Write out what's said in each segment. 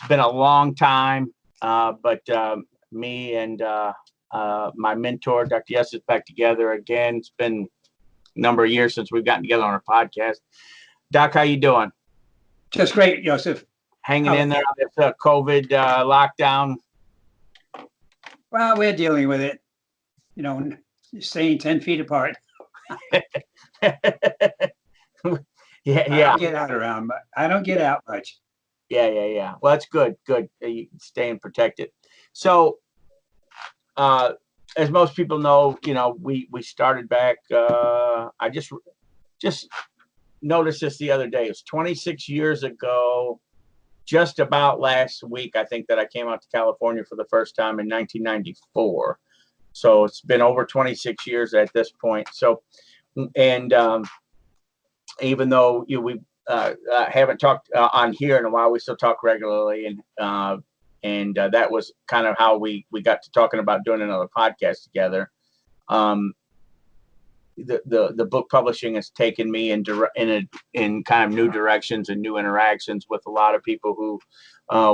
been a long time, but me and my mentor, Dr. Yessis, is back together again. It's been a number of years since we've gotten together on our podcast. Doc, how you doing? Just great, Yosef. Hanging in there on this COVID lockdown. Well, we're dealing with it. Staying 10 feet apart. Yeah. I don't get out around, but I don't get out much. Yeah. Well, that's good. You staying protected. So, as most people know, we started back. I just noticed this the other day. It was 26 years ago, just about last week, I think, that I came out to California for the first time in 1994. So it's been over 26 years at this point. So, and even though we haven't talked on here in a while, we still talk regularly, and that was kind of how we got to talking about doing another podcast together. The book publishing has taken me in kind of new directions and new interactions with a lot of people who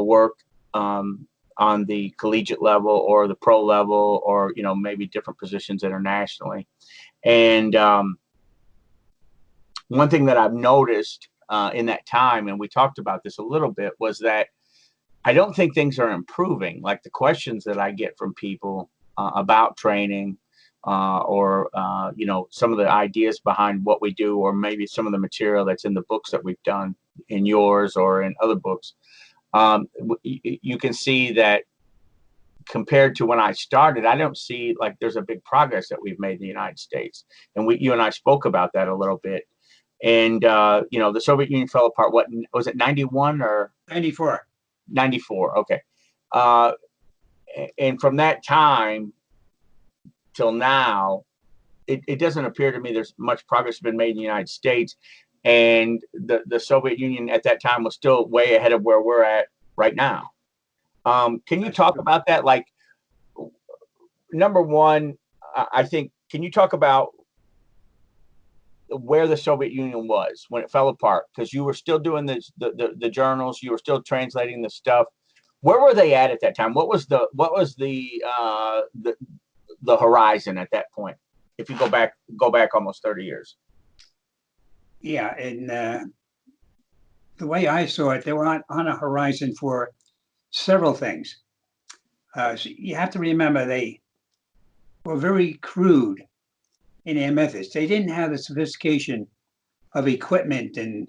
work on the collegiate level or the pro level, or maybe different positions internationally. And one thing that I've noticed in that time, and we talked about this a little bit, was that I don't think things are improving. Like the questions that I get from people about training, or some of the ideas behind what we do, or maybe some of the material that's in the books that we've done, in yours or in other books, you can see that compared to when I started, I don't see like there's a big progress that we've made in the United States. And you and I spoke about that a little bit. And the Soviet Union fell apart. What was it, 91 or 94? 94. Okay. And from that time till now, it doesn't appear to me there's much progress been made in the United States. And the Soviet Union at that time was still way ahead of where we're at right now. Can you talk about that? Like, number one, I think, can you talk about where the Soviet Union was when it fell apart? Because you were still doing the journals, you were still translating the stuff. Where were they at that time? What was the horizon at that point? If you go back almost 30 years. Yeah, and the way I saw it, they were on a horizon for several things. So you have to remember they were very crude in their methods. They didn't have the sophistication of equipment and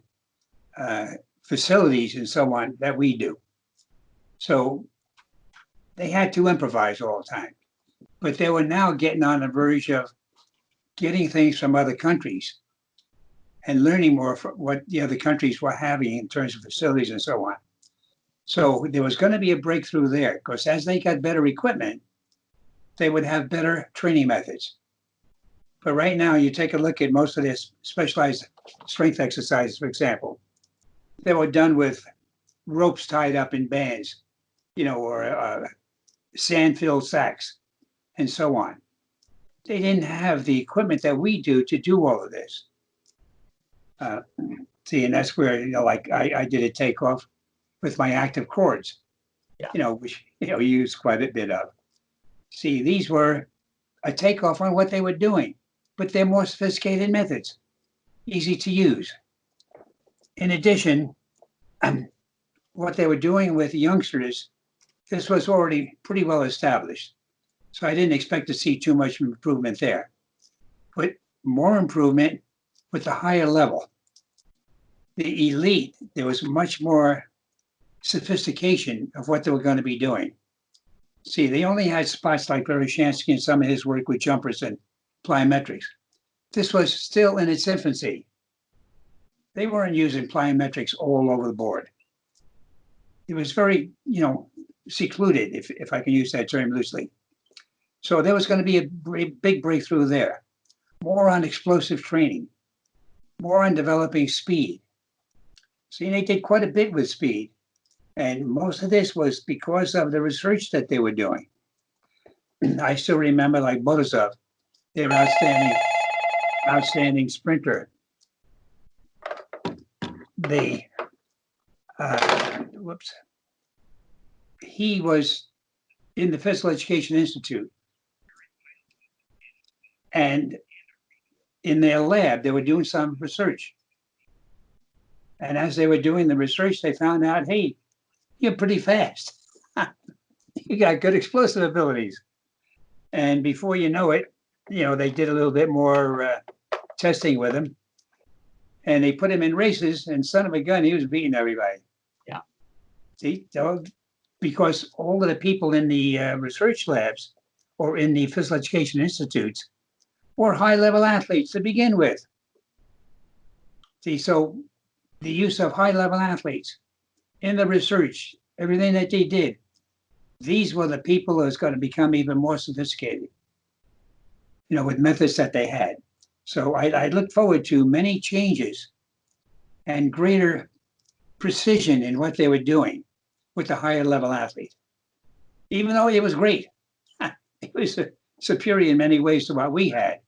facilities and so on that we do. So they had to improvise all the time. But they were now getting on the verge of getting things from other countries and learning more from what the other countries were having in terms of facilities and so on. So there was going to be a breakthrough there, because as they got better equipment, they would have better training methods. But right now, you take a look at most of their specialized strength exercises, for example, they were done with ropes tied up in bands, or sand-filled sacks, and so on. They didn't have the equipment that we do to do all of this. And that's where, like I did a takeoff with my active cords, which, you use quite a bit of. See, these were a takeoff on what they were doing, but they're more sophisticated methods, easy to use. In addition, what they were doing with youngsters, this was already pretty well established. So I didn't expect to see too much improvement there, but more improvement with the higher level. The elite, there was much more sophistication of what they were going to be doing. See, they only had spots like Veroshansky and some of his work with jumpers and plyometrics. This was still in its infancy. They weren't using plyometrics all over the board. It was very, secluded, if I can use that term loosely. So there was going to be a big breakthrough there. More on explosive training, more on developing speed. See, they did quite a bit with speed. And most of this was because of the research that they were doing. I still remember, like Borisov, their outstanding sprinter. They, he was in the Physical Education Institute, and in their lab, they were doing some research. And as they were doing the research, they found out, hey, you're pretty fast. You got good explosive abilities. And before you know it, they did a little bit more testing with him. And they put him in races, and son of a gun, he was beating everybody. Yeah. See, because all of the people in the research labs or in the physical education institutes were high-level athletes to begin with. See, so the use of high-level athletes in the research, everything that they did, these were the people who was going to become even more sophisticated, with methods that they had. So I look forward to many changes and greater precision in what they were doing with the higher level athlete. Even though it was great, it was superior in many ways to what we had,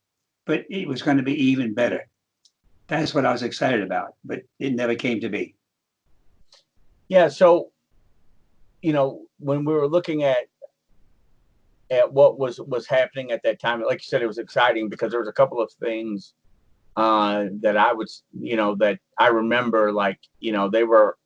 but it was going to be even better. That's what I was excited about, but it never came to be. Yeah. So, when we were looking at what was happening at that time, like you said, it was exciting because there was a couple of things that I was, that I remember, like, they were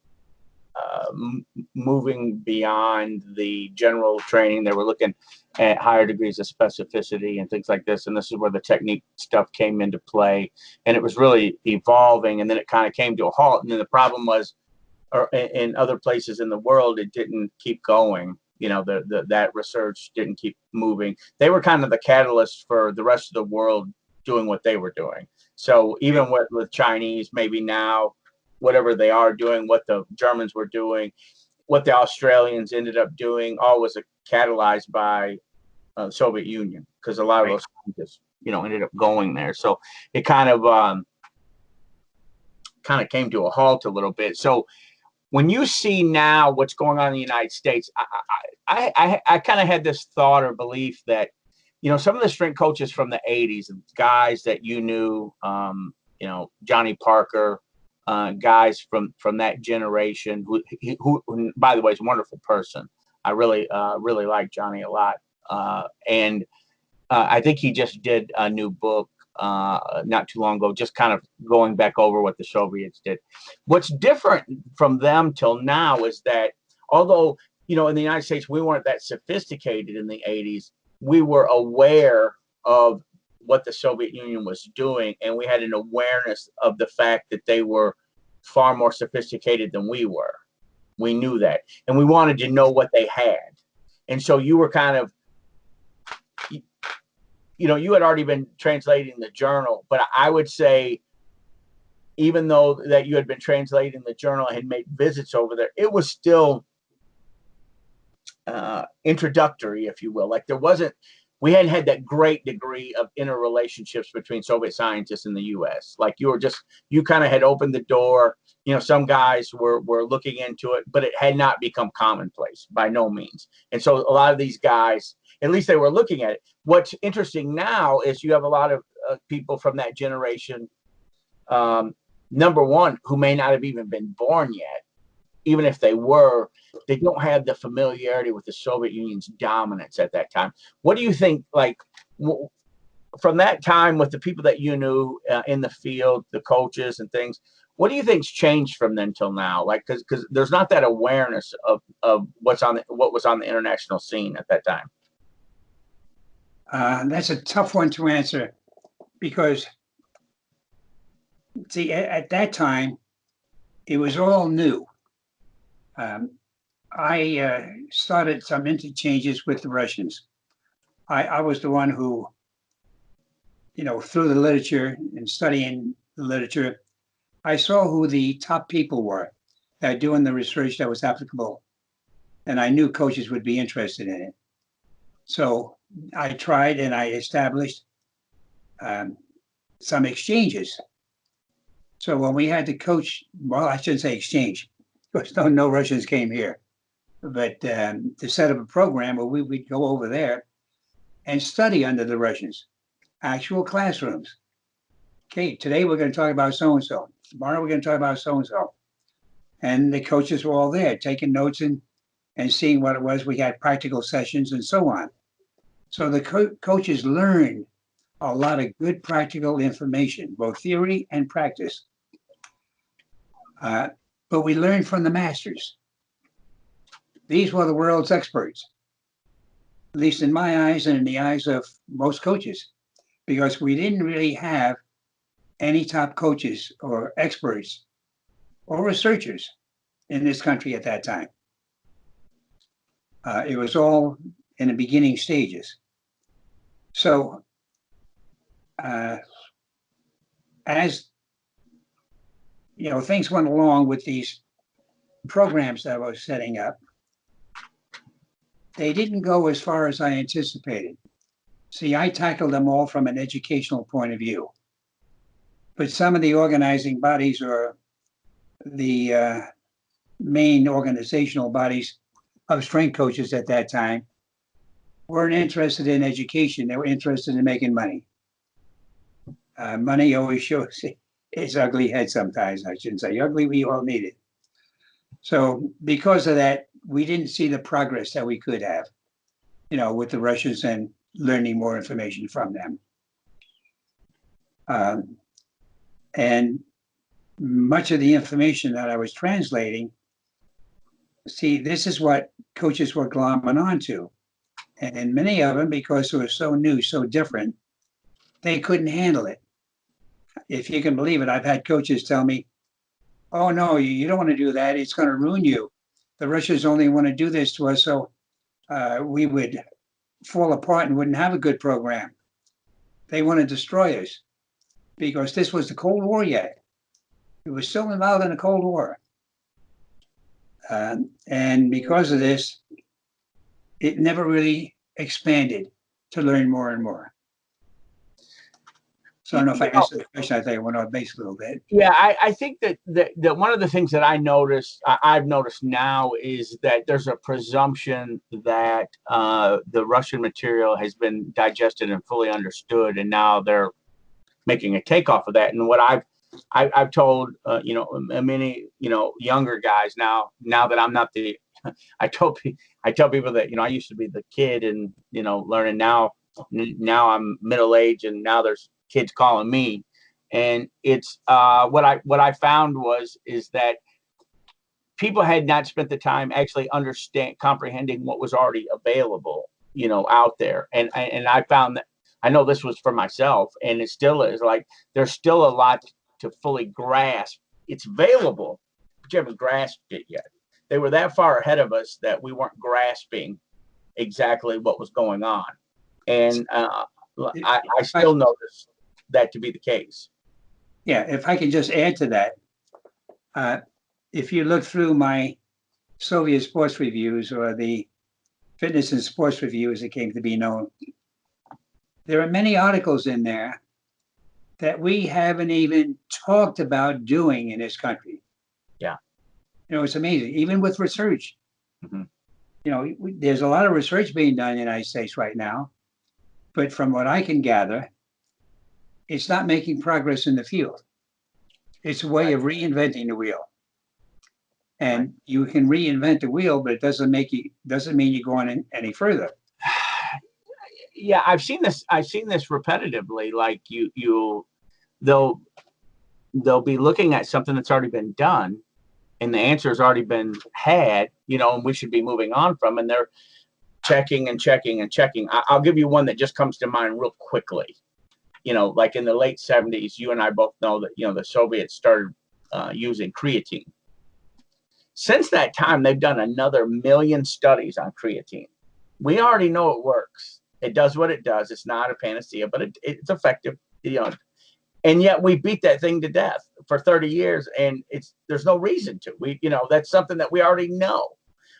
moving beyond the general training. They were looking at higher degrees of specificity and things like this. And this is where the technique stuff came into play. And it was really evolving. And then it kind of came to a halt. And then the problem was, or in other places in the world, it didn't keep going. That research didn't keep moving. They were kind of the catalyst for the rest of the world doing what they were doing. So even with Chinese, maybe now, whatever they are doing, what the Germans were doing, what the Australians ended up doing, all was catalyzed by the Soviet Union, because a lot of those scientists, ended up going there. So it kind of came to a halt a little bit. So when you see now what's going on in the United States, I kind of had this thought or belief that, some of the strength coaches from the 80s, guys that you knew, Johnny Parker, guys from that generation, who by the way is a wonderful person. I really like Johnny a lot, and I think he just did a new book not too long ago, just kind of going back over what the Soviets did. What's different from them till now is that although, in the United States, we weren't that sophisticated in the 80s, we were aware of what the Soviet Union was doing, and we had an awareness of the fact that they were far more sophisticated than we were. We knew that, and we wanted to know what they had. And so you were kind of, you had already been translating the journal, but I would say, even though that you had been translating the journal and had made visits over there, it was still introductory, if you will. Like we hadn't had that great degree of interrelationships between Soviet scientists in the U.S. Like you kind of had opened the door. Some guys were looking into it, but it had not become commonplace by no means. And so a lot of these guys, at least they were looking at it. What's interesting now is you have a lot of people from that generation, number one, who may not have even been born yet. Even if they were, they don't have the familiarity with the Soviet Union's dominance at that time. What do you think, like, from that time with the people that you knew in the field, the coaches and things, what do you think's changed from then till now? Like, because there's not that awareness of what was on the international scene at that time. That's a tough one to answer, because, see, at that time, it was all new. I started some interchanges with the Russians. I was the one who, through the literature and studying the literature, I saw who the top people were that doing the research that was applicable, and I knew coaches would be interested in it. So I tried and I established some exchanges. So when we had to coach, well, I shouldn't say exchange, because no Russians came here, but to set up a program where we'd go over there and study under the Russians, actual classrooms. Okay, today we're going to talk about so-and-so. Tomorrow we're going to talk about so-and-so. And the coaches were all there taking notes and and seeing what it was. We had practical sessions and so on. So the coaches learned a lot of good practical information, both theory and practice. But we learned from the masters. These were the world's experts, at least in my eyes and in the eyes of most coaches, because we didn't really have any top coaches or experts or researchers in this country at that time. It was all in the beginning stages. So as you know, things went along with these programs that I was setting up, they didn't go as far as I anticipated. See, I tackled them all from an educational point of view. But some of the organizing bodies or the main organizational bodies of strength coaches at that time weren't interested in education. They were interested in making money. Money always shows its ugly head sometimes. I shouldn't say ugly, we all need it. So because of that, we didn't see the progress that we could have, you know, with the Russians and learning more information from them. And much of the information that I was translating, see, this is what coaches were glomming onto. And many of them, because it was so new, so different, they couldn't handle it. If you can believe it, I've had coaches tell me, oh, no, you don't want to do that. It's going to ruin you. The Russians only want to do this to us so we would fall apart and wouldn't have a good program. They want to destroy us because this was the Cold War yet. It was still involved in the Cold War. And because of this, it never really expanded to learn more and more. So I don't know if I answered the question. I think I went off base a little bit. Yeah, I think that one of the things that I've noticed now is that there's a presumption that the Russian material has been digested and fully understood, and now they're making a takeoff of that. And what I've told you know, many, you know, younger guys now that I'm not the I tell people that, you know, I used to be the kid and, you know, learning. Now I'm middle aged and now there's kids calling me, and it's what I found is that people had not spent the time actually comprehending what was already available, you know, out there. And I found that, I know this was for myself, and it still is, like, there's still a lot to fully grasp. It's available, but you haven't grasped it yet. They were that far ahead of us that we weren't grasping exactly what was going on. And I still notice that to be the case. Yeah, if I could just add to that, if you look through my Soviet sports reviews, or the fitness and sports review as it came to be known, there are many articles in there that we haven't even talked about doing in this country. Yeah. You know, it's amazing, even with research. Mm-hmm. You know, there's a lot of research being done in the United States right now, but from what I can gather, it's not making progress in the field. It's a way of reinventing the wheel. And you can reinvent the wheel, but it doesn't mean you're going any further. Yeah, I've seen this repetitively. Like they'll be looking at something that's already been done, and the answer has already been had, you know, and we should be moving on from, and they're checking and checking and checking. I'll give you one that just comes to mind real quickly. You know, like in the late 70s, you and I both know that, you know, the Soviets started using creatine. Since that time, they've done another 1 million studies on creatine. We already know it works. It does what it does. It's not a panacea, but it's effective. You know, and yet we beat that thing to death for 30 years, and there's no reason to. You know, that's something that we already know,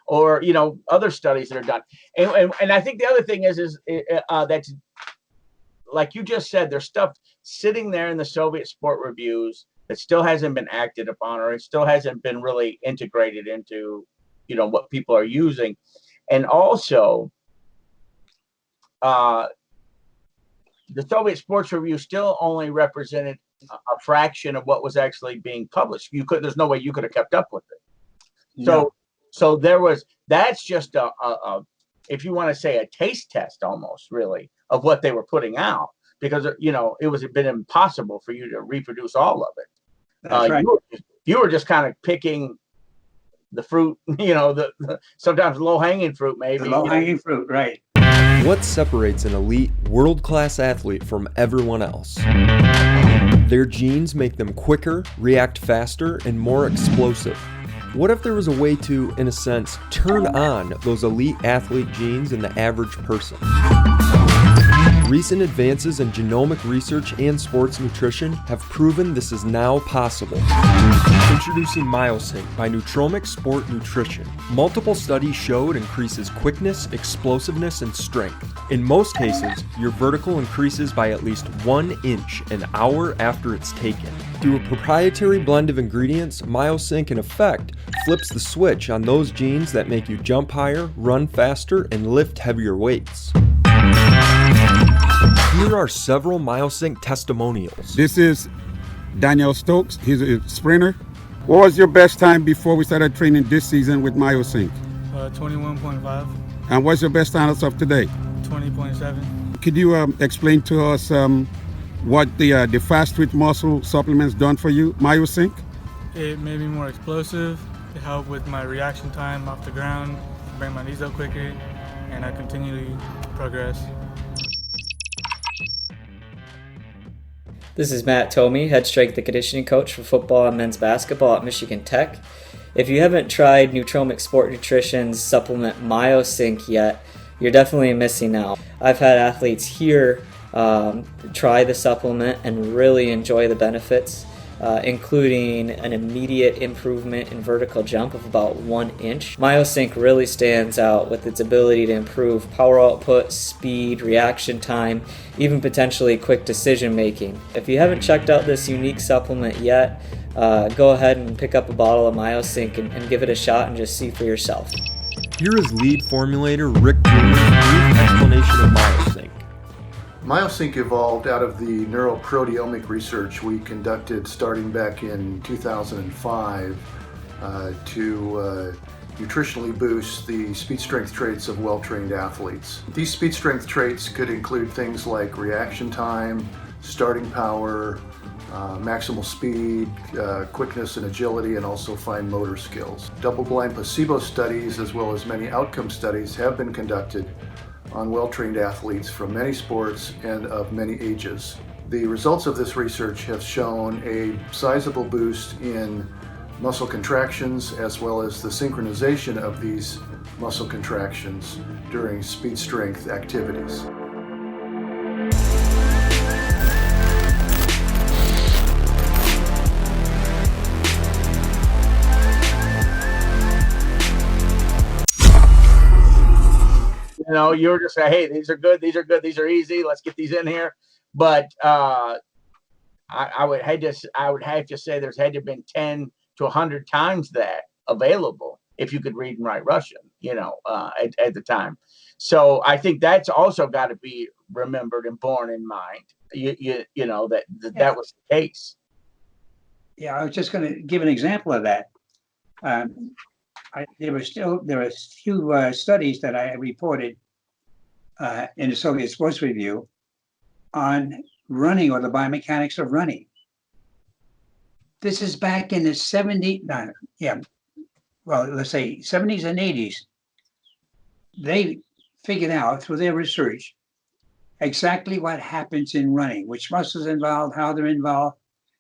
or, you know, other studies that are done. And I think the other thing is that's, like you just said, there's stuff sitting there in the Soviet sport reviews that still hasn't been acted upon, or it still hasn't been really integrated into, you know, what people are using. And also, the Soviet sports review still only represented a fraction of what was actually being published. There's no way you could have kept up with it. No. So that's just a if you want to say a taste test almost really of what they were putting out, because it was been impossible for you to reproduce all of it. That's right. You were just kind of picking the fruit, the sometimes low hanging fruit, maybe. The low hanging fruit, right. What separates an elite, world-class athlete from everyone else? Their genes make them quicker, react faster, and more explosive. What if there was a way to, in a sense, turn on those elite athlete genes in the average person? Recent advances in genomic research and sports nutrition have proven this is now possible. Introducing MyoSync by Nootromic Sport Nutrition. Multiple studies show it increases quickness, explosiveness, and strength. In most cases, your vertical increases by at least 1 inch an hour after it's taken. Through a proprietary blend of ingredients, MyoSync in effect flips the switch on those genes that make you jump higher, run faster, and lift heavier weights. Here are several MyoSync testimonials. This is Daniel Stokes. He's a sprinter. What was your best time before we started training this season with MyoSync? 21.5. And what's your best time as of today? 20.7. Could you explain to us what the fast twitch muscle supplements done for you, MyoSync? It made me more explosive. It helped with my reaction time off the ground, bring my knees up quicker, and I continually progress. This is Matt Tomey, head strength and conditioning coach for football and men's basketball at Michigan Tech. If you haven't tried Nootromic Sport Nutrition's supplement MyoSync yet, you're definitely missing out. I've had athletes here try the supplement and really enjoy the benefits, including an immediate improvement in vertical jump of about 1 inch. MyoSync really stands out with its ability to improve power output, speed, reaction time, even potentially quick decision making. If you haven't checked out this unique supplement yet, go ahead and pick up a bottle of MyoSync and give it a shot and just see for yourself. Here is lead formulator Rick Bruner's brief explanation of MyoSync. MyoSync evolved out of the neuroproteomic research we conducted starting back in 2005 to nutritionally boost the speed strength traits of well-trained athletes. These speed strength traits could include things like reaction time, starting power, maximal speed, quickness and agility, and also fine motor skills. Double-blind placebo studies as well as many outcome studies have been conducted on well-trained athletes from many sports and of many ages. The results of this research have shown a sizable boost in muscle contractions as well as the synchronization of these muscle contractions during speed strength activities. You were just saying, hey, these are good, these are easy, let's get these in here. But I would have to say there's had to have been 10 to 100 times that available if you could read and write Russian, at the time. So I think that's also got to be remembered and borne in mind. That was the case. Yeah, I was just going to give an example of that. There were a few studies that I reported in the Soviet Sports Review on running, or the biomechanics of running. This is back in the 70s, let's say 70s and 80s. They figured out through their research exactly what happens in running, which muscles involved, how they're involved,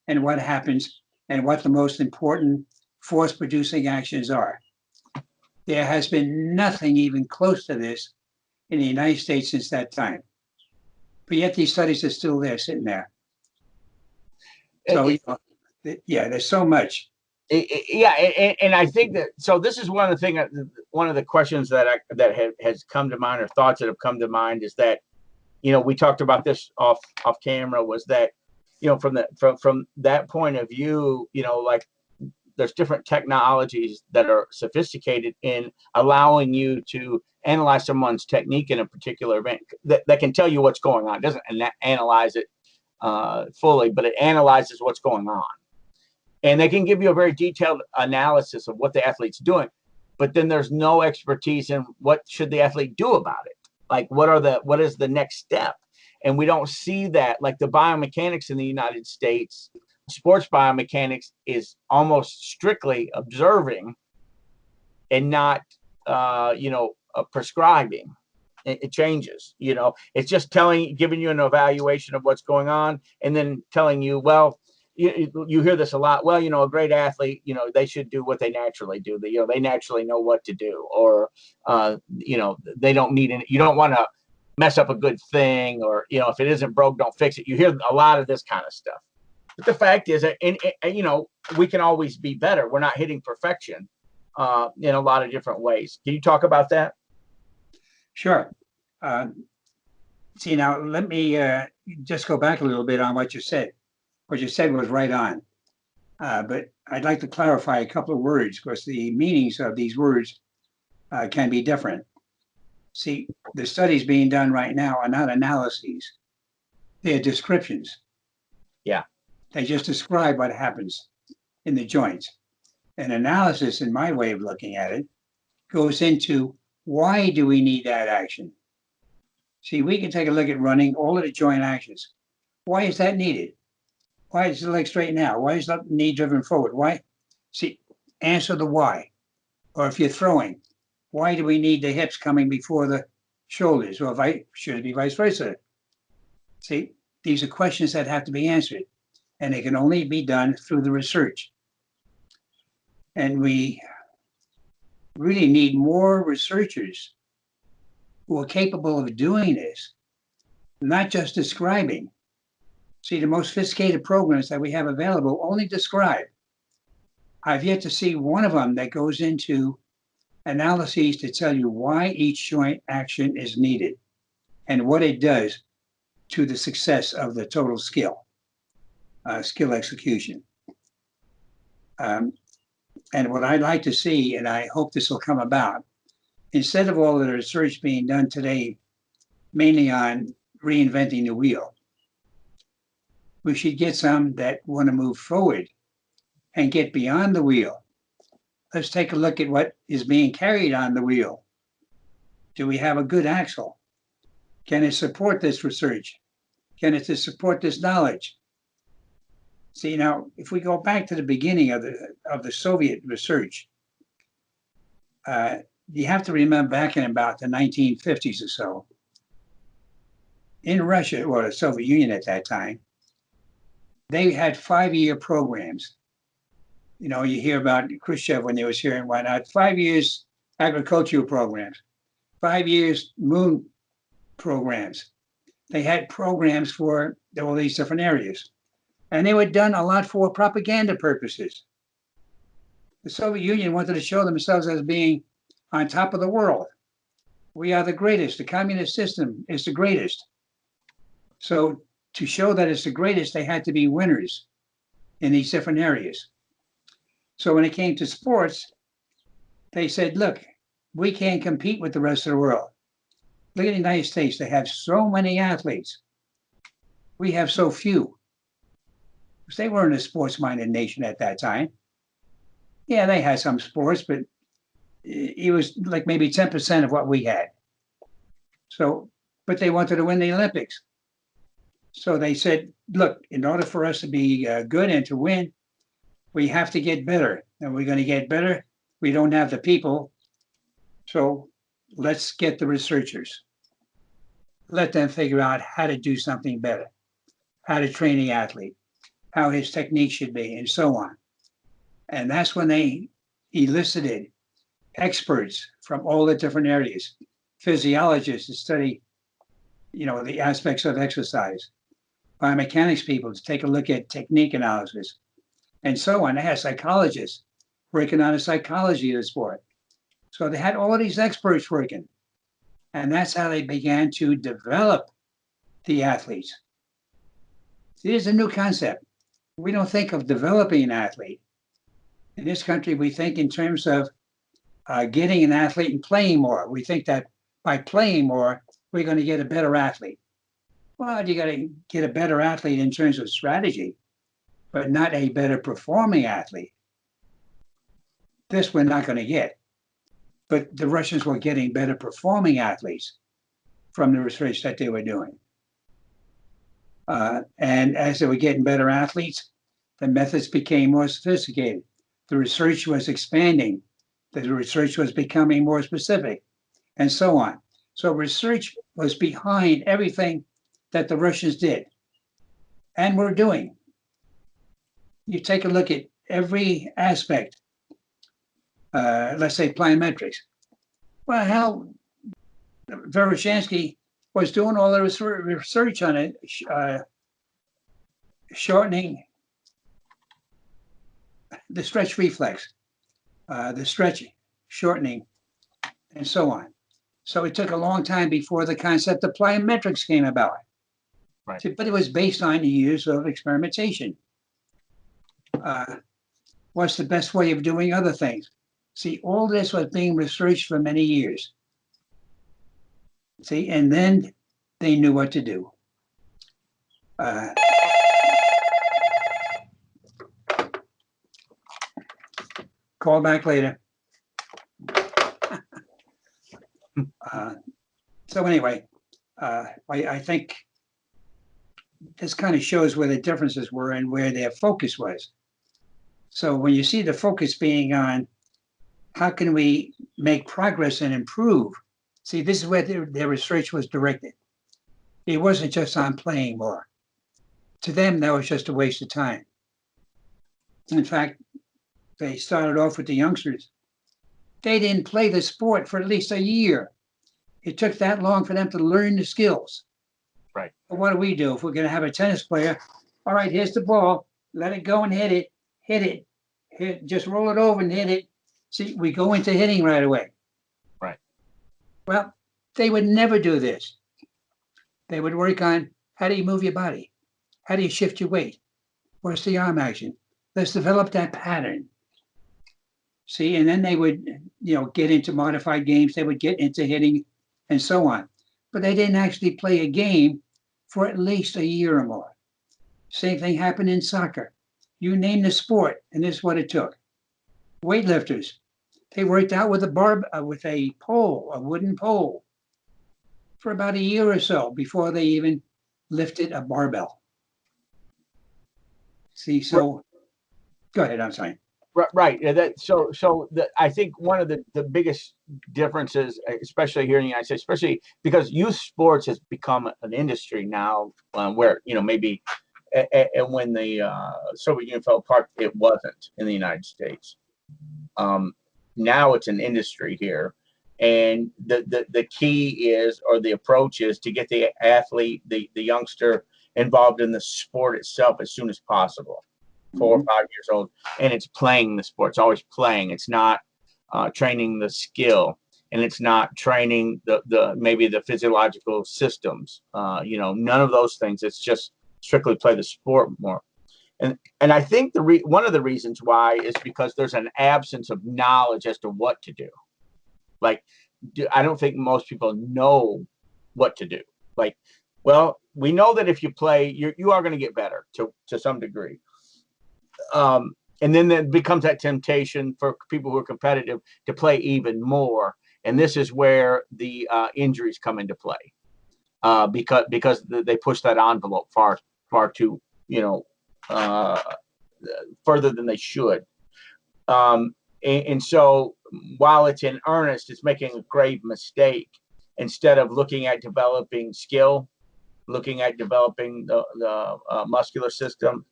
and what happens, and what the most important force-producing actions are. There has been nothing even close to this in the United States since that time. But yet these studies are still there, sitting there. So, there's so much. And I think that, so this is one of the questions that has come to mind, or thoughts that have come to mind, is that, we talked about this off camera, was that, from that point of view, like, there's different technologies that are sophisticated in allowing you to analyze someone's technique in a particular event that can tell you what's going on. It doesn't analyze it fully, but it analyzes what's going on. And they can give you a very detailed analysis of what the athlete's doing. but then there's no expertise in what should the athlete do about it. Like what is the next step? And we don't see that. Like the biomechanics in the United States, sports biomechanics is almost strictly observing and not, prescribing. It changes, it's just giving you an evaluation of what's going on, and then telling you, well, you hear this a lot. Well, a great athlete, they should do what they naturally do. They naturally know what to do, or, they don't need any, you don't want to mess up a good thing, or, if it isn't broke, don't fix it. You hear a lot of this kind of stuff. But the fact is that, we can always be better. We're not hitting perfection in a lot of different ways. Can you talk about that? Sure. See, now let me just go back a little bit on what you said. What you said was right on. But I'd like to clarify a couple of words, because the meanings of these words can be different. See, the studies being done right now are not analyses. They're descriptions. Yeah. They just describe what happens in the joints. An analysis, in my way of looking at it, goes into why do we need that action? See, we can take a look at running, all of the joint actions. Why is that needed? Why is the leg straighten out? Why is the knee driven forward? Why? See, answer the why. Or if you're throwing, why do we need the hips coming before the shoulders? Or should it be vice versa? See, these are questions that have to be answered, and they can only be done through the research. And we really need more researchers who are capable of doing this, not just describing. See, the most sophisticated programs that we have available only describe. I've yet to see one of them that goes into analyses to tell you why each joint action is needed and what it does to the success of the total skill execution. And what I'd like to see, and I hope this will come about, instead of all the research being done today, mainly on reinventing the wheel, we should get some that want to move forward and get beyond the wheel. Let's take a look at what is being carried on the wheel. Do we have a good axle? Can it support this research? Can it support this knowledge? See, now, if we go back to the beginning of the Soviet research, you have to remember back in about the 1950s or so, in Russia, or the Soviet Union at that time, they had 5-year programs. You hear about Khrushchev when they was here and whatnot, 5 years agricultural programs, 5 years moon programs. They had programs for all these different areas. And they were done a lot for propaganda purposes. The Soviet Union wanted to show themselves as being on top of the world. We are the greatest. The communist system is the greatest. So to show that it's the greatest, they had to be winners in these different areas. So when it came to sports, they said, look, we can't compete with the rest of the world. Look at the United States. They have so many athletes. We have so few. Because they weren't a sports-minded nation at that time. Yeah, they had some sports, but it was like maybe 10% of what we had. So, but they wanted to win the Olympics. So they said, look, in order for us to be good and to win, we have to get better. And we're going to get better. We don't have the people. So let's get the researchers. Let them figure out how to do something better, how to train the athlete, how his technique should be, and so on. And that's when they elicited experts from all the different areas, physiologists to study, the aspects of exercise, biomechanics people to take a look at technique analysis, and so on. They had psychologists working on the psychology of the sport. So they had all these experts working. And that's how they began to develop the athletes. Here's a new concept. We don't think of developing an athlete. In this country, we think in terms of getting an athlete and playing more. We think that by playing more, we're going to get a better athlete. Well, you got to get a better athlete in terms of strategy, but not a better performing athlete. This we're not going to get. but the Russians were getting better performing athletes from the research that they were doing. And as they were getting better athletes, the methods became more sophisticated. The research was expanding. The research was becoming more specific, and so on. So research was behind everything that the Russians did and were doing. You take a look at every aspect, let's say plyometrics. Well, hell, Veroshansky was doing all the research on it, shortening the stretch reflex, the stretch shortening, and so on. So it took a long time before the concept of plyometrics came about. Right. But it was based on the use of experimentation. What's the best way of doing other things? See, all this was being researched for many years. See, and then they knew what to do. Call back later. So anyway, I think this kind of shows where the differences were and where their focus was. So when you see the focus being on how can we make progress and improve, see, this is where their research was directed. It wasn't just on playing more. To them, that was just a waste of time. In fact, they started off with the youngsters. They didn't play the sport for at least a year. It took that long for them to learn the skills. Right. But what do? If we're going to have a tennis player, all right, here's the ball. Let it go and hit it. Just roll it over and hit it. See, we go into hitting right away. Right. Well, they would never do this. They would work on how do you move your body? How do you shift your weight? Where's the arm action? Let's develop that pattern. See, and then they would, get into modified games. They would get into hitting and so on. But they didn't actually play a game for at least a year or more. Same thing happened in soccer. You name the sport, and this is what it took. Weightlifters, they worked out with a pole, a wooden pole, for about a year or so before they even lifted a barbell. See, so go ahead. I'm sorry. Right. I think one of the biggest differences, especially here in the United States, especially because youth sports has become an industry now, where maybe and when the Soviet Union fell apart, it wasn't in the United States. Now it's an industry here, and the key is, or the approach is, to get the athlete, the youngster, involved in the sport itself as soon as possible. 4 or 5 years old, and it's playing the sport. It's always playing. It's not training the skill, and it's not training maybe the physiological systems. None of those things. It's just strictly play the sport more. And I think one of the reasons why is because there's an absence of knowledge as to what to do. Like, I don't think most people know what to do. Like, well, we know that if you play, you are going to get better to some degree. And then there becomes that temptation for people who are competitive to play even more. And this is where the injuries come into play, because they push that envelope far too, further than they should. And so while it's in earnest, it's making a grave mistake. Instead of looking at developing skill, looking at developing the muscular system,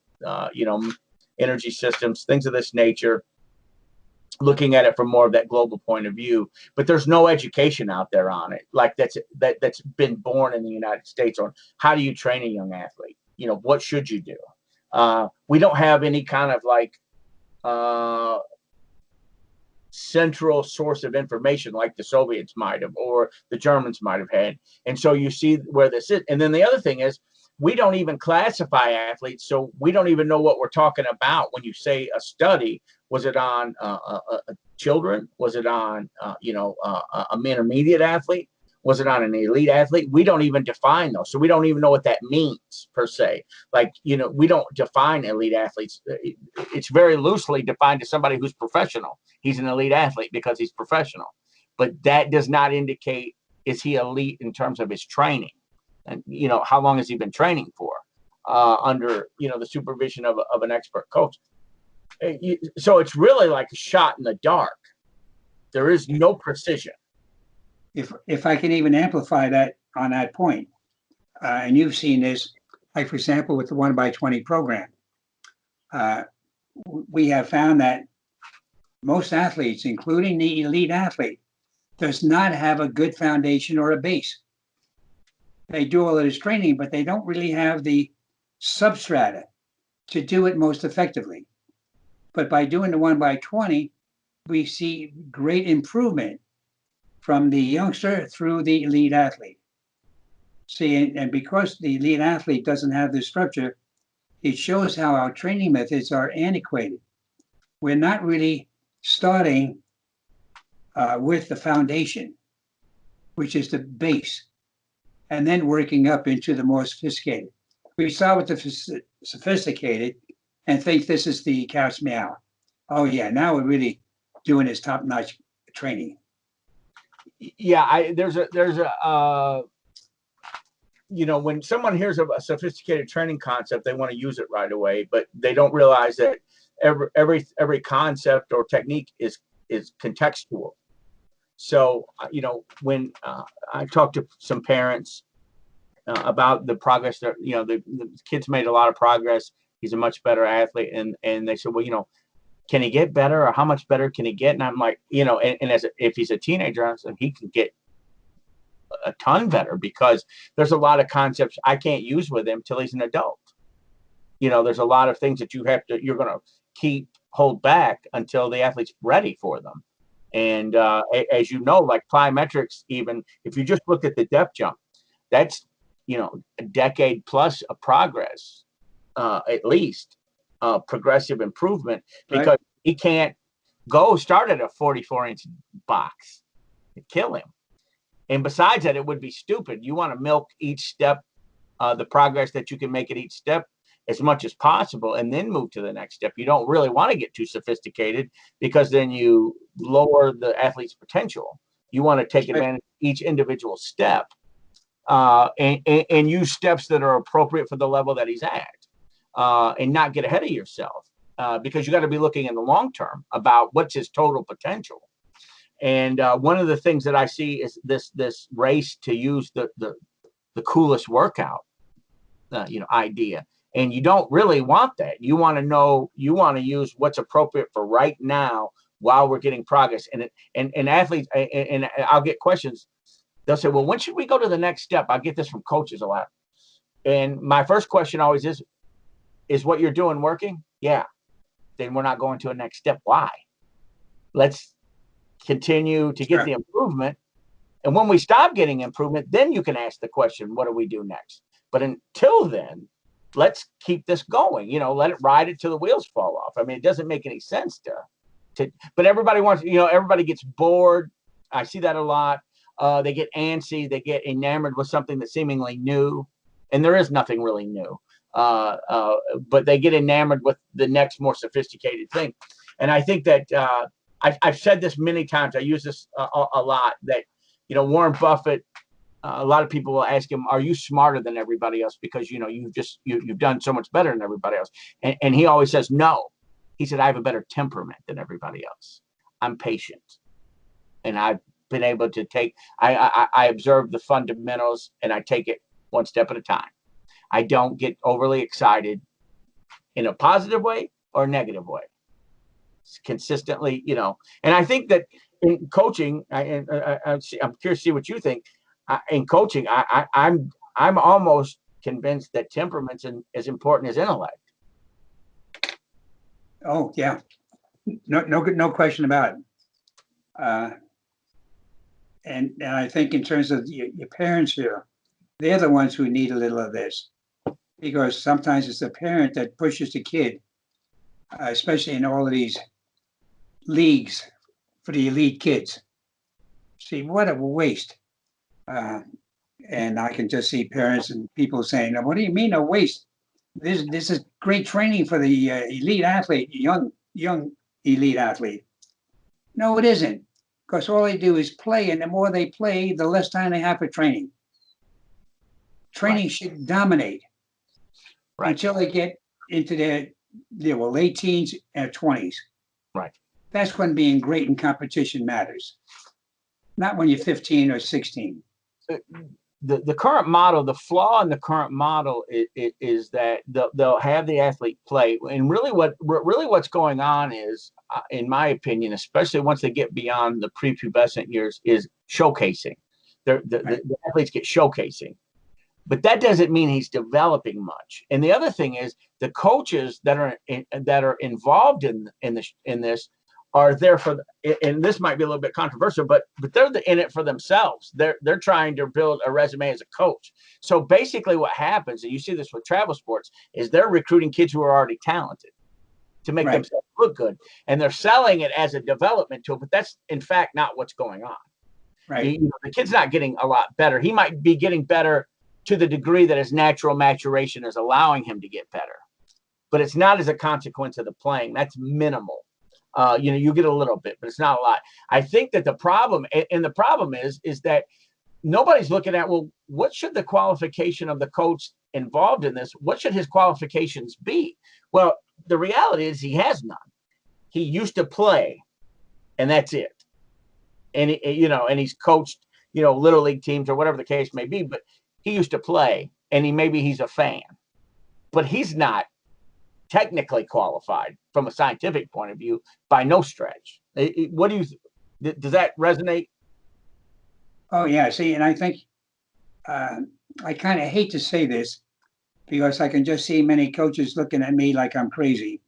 energy systems, things of this nature, looking at it from more of that global point of view. But there's no education out there on it, like that's been born in the United States on how do you train a young athlete? What should you do? We don't have any kind of central source of information like the Soviets might have, or the Germans might have had. And so you see where this is. And then the other thing is, we don't even classify athletes, so we don't even know what we're talking about when you say a study. Was it on children? Was it on an intermediate athlete? Was it on an elite athlete? We don't even define those, so we don't even know what that means per se. Like, we don't define elite athletes. It's very loosely defined as somebody who's professional. He's an elite athlete because he's professional. but that does not indicate is he elite in terms of his training, and how long has he been training for under the supervision of an expert coach. So it's really like a shot in the dark. There is no precision. If I can even amplify that on that point, and you've seen this, like for example, with the 1x20 program, we have found that most athletes, including the elite athlete, does not have a good foundation or a base. They do all of this training, but they don't really have the substrata to do it most effectively. But by doing the 1x20, we see great improvement from the youngster through the elite athlete. See, and because the elite athlete doesn't have the structure, it shows how our training methods are antiquated. We're not really starting with the foundation, which is the base, and then working up into the more sophisticated. We start with the sophisticated and think this is the cat's meow. Oh yeah, now we're really doing this top-notch training. Yeah, there's a when someone hears of a sophisticated training concept, they want to use it right away, but they don't realize that every concept or technique is contextual. So when I talk to some parents about the progress that the kid's made a lot of progress, he's a much better athlete, and they said, well, can he get better, or how much better can he get? And I'm like, if he's a teenager, he can get a ton better, because there's a lot of concepts I can't use with him till he's an adult. There's a lot of things that you're going to hold back until the athlete's ready for them. And as like plyometrics, even if you just look at the depth jump, that's a decade plus of progress, at least progressive improvement, because right. He can't start at a 44-inch box. It'd kill him. And besides that, it would be stupid. You want to milk each step, the progress that you can make at each step as much as possible, and then move to the next step. You don't really want to get too sophisticated, because then you lower the athlete's potential. You want to take advantage of each individual step, and use steps that are appropriate for the level that he's at, and not get ahead of yourself, because you got to be looking in the long term about what's his total potential. And one of the things that I see is this race to use the coolest workout, idea. And you don't really want that. You want to use what's appropriate for right now while we're getting progress. And athletes, and I'll get questions. They'll say, well, when should we go to the next step? I get this from coaches a lot. And my first question always is what you're doing working? Yeah. Then we're not going to a next step. Why? Let's continue to get the improvement. And when we stop getting improvement, then you can ask the question, what do we do next? But until then, let's keep this going, let it ride it till the wheels fall off. I mean, it doesn't make any sense but everybody wants, everybody gets bored. I see that a lot. They get antsy, they get enamored with something that's seemingly new, and there is nothing really new. But they get enamored with the next more sophisticated thing. And I think that I've said this many times. I use this a lot, that, Warren Buffett, a lot of people will ask him, are you smarter than everybody else? Because, you've done so much better than everybody else. And he always says, no. He said, I have a better temperament than everybody else. I'm patient. And I've been able to I observe the fundamentals, and I take it one step at a time. I don't get overly excited in a positive way or a negative way. It's consistently, and I think that in coaching, I'm curious to see what you think. In coaching, I'm almost convinced that temperament's as important as intellect. Oh yeah, no question about it. And I think in terms of your parents here, they're the ones who need a little of this, because sometimes it's the parent that pushes the kid, especially in all of these leagues for the elite kids. See, what a waste. And I can just see parents and people saying, what do you mean a waste? This is great training for the elite athlete, young elite athlete. No, it isn't. because all they do is play, and the more they play, the less time they have for training. Training should dominate until they get into their late teens and 20s. Right. That's when being great in competition matters, not when you're 15 or 16. The current model, the flaw in the current model is that they'll have the athlete play, and really what's going on is, in my opinion, especially once they get beyond the prepubescent years, is showcasing. The athletes get showcasing, but that doesn't mean he's developing much. And the other thing is the coaches that are involved in this are there for, and this might be a little bit controversial, but they're in it for themselves. They're trying to build a resume as a coach. So basically what happens, and you see this with travel sports, is they're recruiting kids who are already talented to make themselves look good. And they're selling it as a development tool, but that's in fact not what's going on. Right. The kid's not getting a lot better. He might be getting better to the degree that his natural maturation is allowing him to get better, but it's not as a consequence of the playing. That's minimal. You get a little bit, but it's not a lot. I think that the problem is that nobody's looking at, well, what should the qualification of the coach involved in this? What should his qualifications be? Well, the reality is he has none. He used to play, and that's it. And and he's coached, little league teams or whatever the case may be, but he used to play, and he's a fan, but he's not technically qualified from a scientific point of view by no stretch. What do you does that resonate? Oh yeah, see, and I think I kind of hate to say this because I can just see many coaches looking at me like I'm crazy,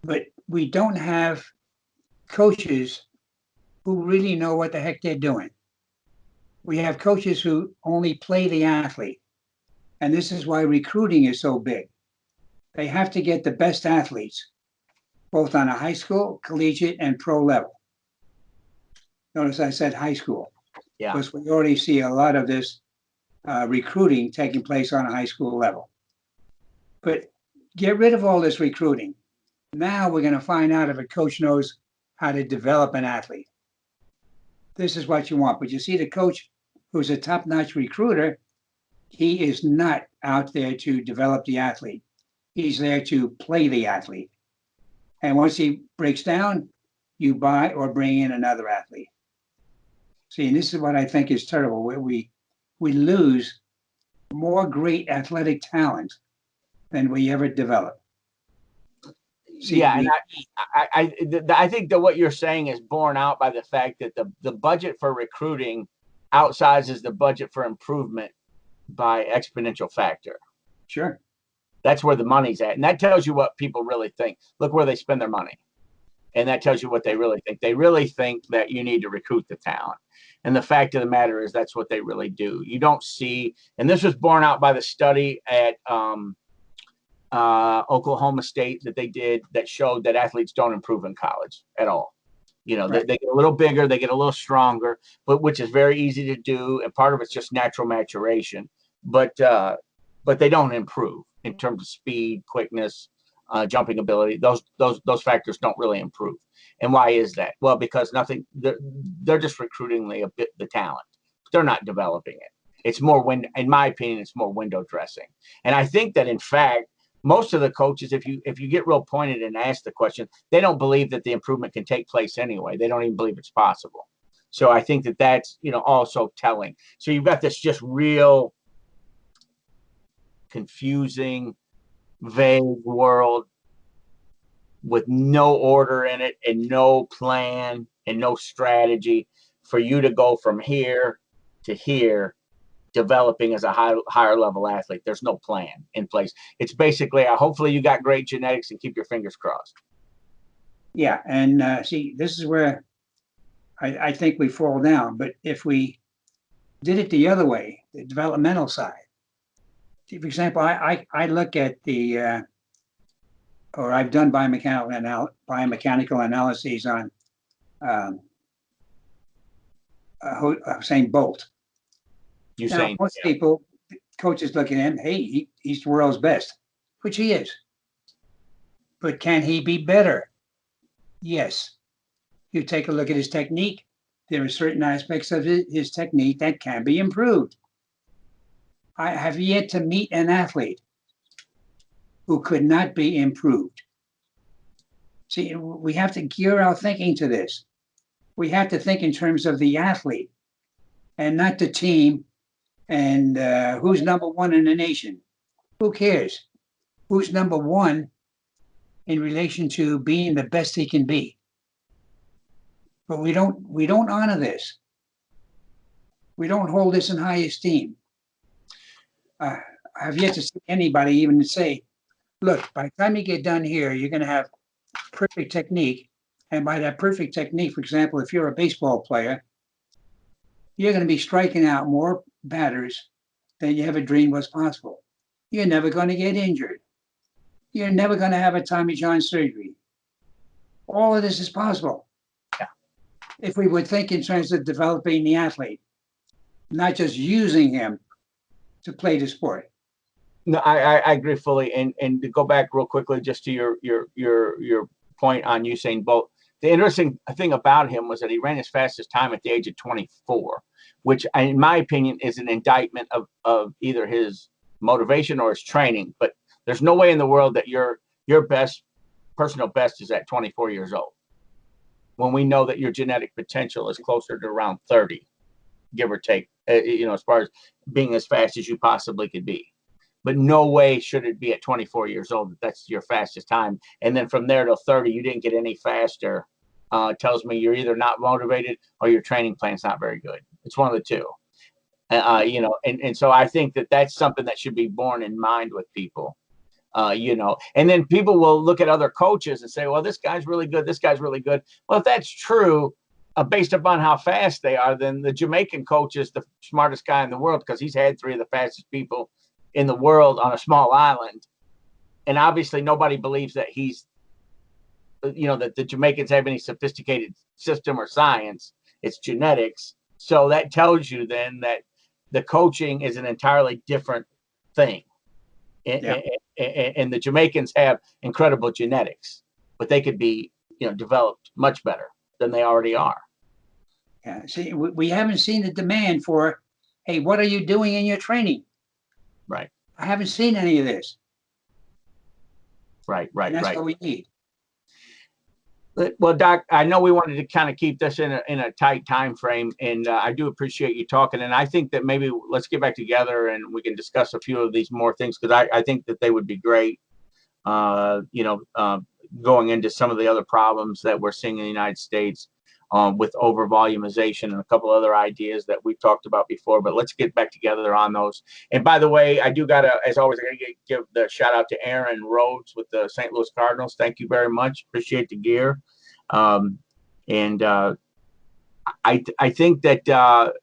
but we don't have coaches who really know what the heck they're doing. We have coaches who only play the athlete, and this is why recruiting is so big. They have to get the best athletes, both on a high school, collegiate, and pro level. Notice I said high school. Yeah. Because we already see a lot of this recruiting taking place on a high school level. But get rid of all this recruiting. Now we're going to find out if a coach knows how to develop an athlete. This is what you want. But you see the coach who's a top-notch recruiter, he is not out there to develop the athlete. He's there to play the athlete. And once he breaks down, you buy or bring in another athlete. See, and this is what I think is terrible, where we lose more great athletic talent than we ever develop. See, and I think that what you're saying is borne out by the fact that the budget for recruiting outsizes the budget for improvement by exponential factor. Sure. That's where the money's at. And that tells you what people really think. Look where they spend their money. And that tells you what they really think. They really think that you need to recruit the talent. And the fact of the matter is that's what they really do. You don't see, and this was borne out by the study at Oklahoma State that they did that showed that athletes don't improve in college at all. They get a little bigger, they get a little stronger, but which is very easy to do. And part of it's just natural maturation, but they don't improve in terms of speed, quickness, jumping ability. Those factors don't really improve. And why is that? Well, because they're just recruiting the talent. They're not developing it. It's more in my opinion, it's more window dressing. And I think that in fact, most of the coaches, if you get real pointed and ask the question, they don't believe that the improvement can take place anyway. They don't even believe it's possible. So I think that that's, also telling. So you've got this just real confusing, vague world with no order in it and no plan and no strategy for you to go from here to here, developing as a higher level athlete. There's no plan in place. It's basically, hopefully you got great genetics and keep your fingers crossed. Yeah. And see, this is where I think we fall down. But if we did it the other way, the developmental side, for example, I look at or I've done biomechanical analyses on Usain Bolt. Most people, coaches look at him, hey, he's the world's best, which he is. But can he be better? Yes. You take a look at his technique, there are certain aspects of his technique that can be improved. I have yet to meet an athlete who could not be improved. See, we have to gear our thinking to this. We have to think in terms of the athlete and not the team and who's number one in the nation. Who cares? Who's number one in relation to being the best he can be? But we don't honor this. We don't hold this in high esteem. I've yet to see anybody even say, look, by the time you get done here, you're going to have perfect technique. And by that perfect technique, for example, if you're a baseball player, you're going to be striking out more batters than you ever dreamed was possible. You're never going to get injured. You're never going to have a Tommy John surgery. All of this is possible. Yeah. If we would think in terms of developing the athlete, not just using him to play the sport. No, I agree fully. And to go back real quickly, just to your point on Usain Bolt, the interesting thing about him was that he ran his fastest time at the age of 24, which in my opinion is an indictment of either his motivation or his training. But there's no way in the world that your best personal best is at 24 years old, when we know that your genetic potential is closer to around 30, give or take, as far as being as fast as you possibly could be. But no way should it be at 24 years old that that's your fastest time. And then from there till 30, you didn't get any faster. Tells me you're either not motivated or your training plan's not very good. It's one of the two. And so I think that that's something that should be borne in mind with people. And then people will look at other coaches and say, well, this guy's really good. This guy's really good. Well, if that's true, based upon how fast they are, then the Jamaican coach is the smartest guy in the world, because he's had 3 of the fastest people in the world on a small island. And obviously nobody believes that that the Jamaicans have any sophisticated system or science. It's genetics. So that tells you then that the coaching is an entirely different thing. And the Jamaicans have incredible genetics, but they could be, developed much better than they already are. Yeah. See, we haven't seen the demand for, hey, what are you doing in your training? Right. I haven't seen any of this. Right. And that's what we need. Well, Doc, I know we wanted to kind of keep this in a tight time frame, and I do appreciate you talking. And I think that maybe let's get back together and we can discuss a few of these more things, because I think that they would be great. Going into some of the other problems that we're seeing in the United States with over volumization and a couple other ideas that we've talked about before. But let's get back together on those. And by the way, I do gotta, as always, I gotta give the shout out to Aaron Rhodes with the St. Louis Cardinals. Thank you very much. Appreciate the gear. I think that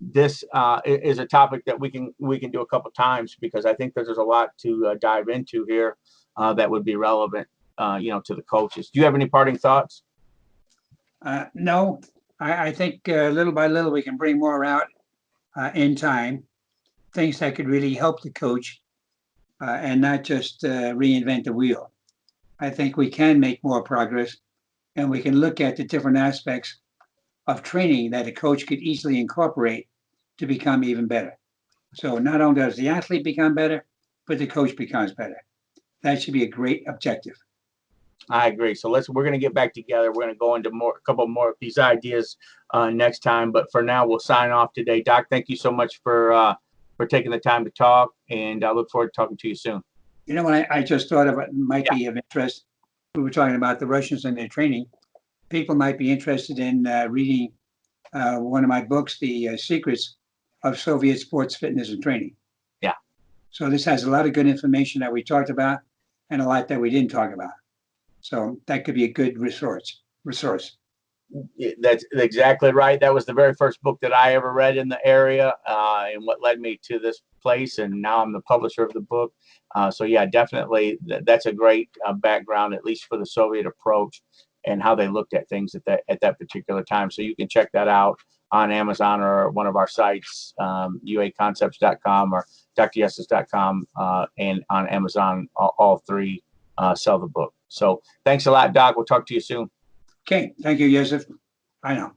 this is a topic that we can do a couple times, because I think that there's a lot to dive into here that would be relevant, to the coaches. Do you have any parting thoughts? No, I think little by little we can bring more out in time, things that could really help the coach and not just reinvent the wheel. I think we can make more progress, and we can look at the different aspects of training that a coach could easily incorporate to become even better. So not only does the athlete become better, but the coach becomes better. That should be a great objective. I agree. So we're going to get back together. We're going to go into a couple more of these ideas next time. But for now, we'll sign off today. Doc, thank you so much for taking the time to talk, and I look forward to talking to you soon. You know what I just thought of, it might be of interest. We were talking about the Russians and their training. People might be interested in reading one of my books, The Secrets of Soviet Sports Fitness and Training. Yeah. So this has a lot of good information that we talked about and a lot that we didn't talk about. So that could be a good resource. That's exactly right. That was the very first book that I ever read in the area, and what led me to this place. And now I'm the publisher of the book. So yeah, definitely that's a great background, at least for the Soviet approach and how they looked at things at that particular time. So you can check that out on Amazon or one of our sites, uaconcepts.com or dryessis.com, and on Amazon. All three sell the book. So thanks a lot, Doc. We'll talk to you soon. Okay. Thank you, Yosef. Bye now.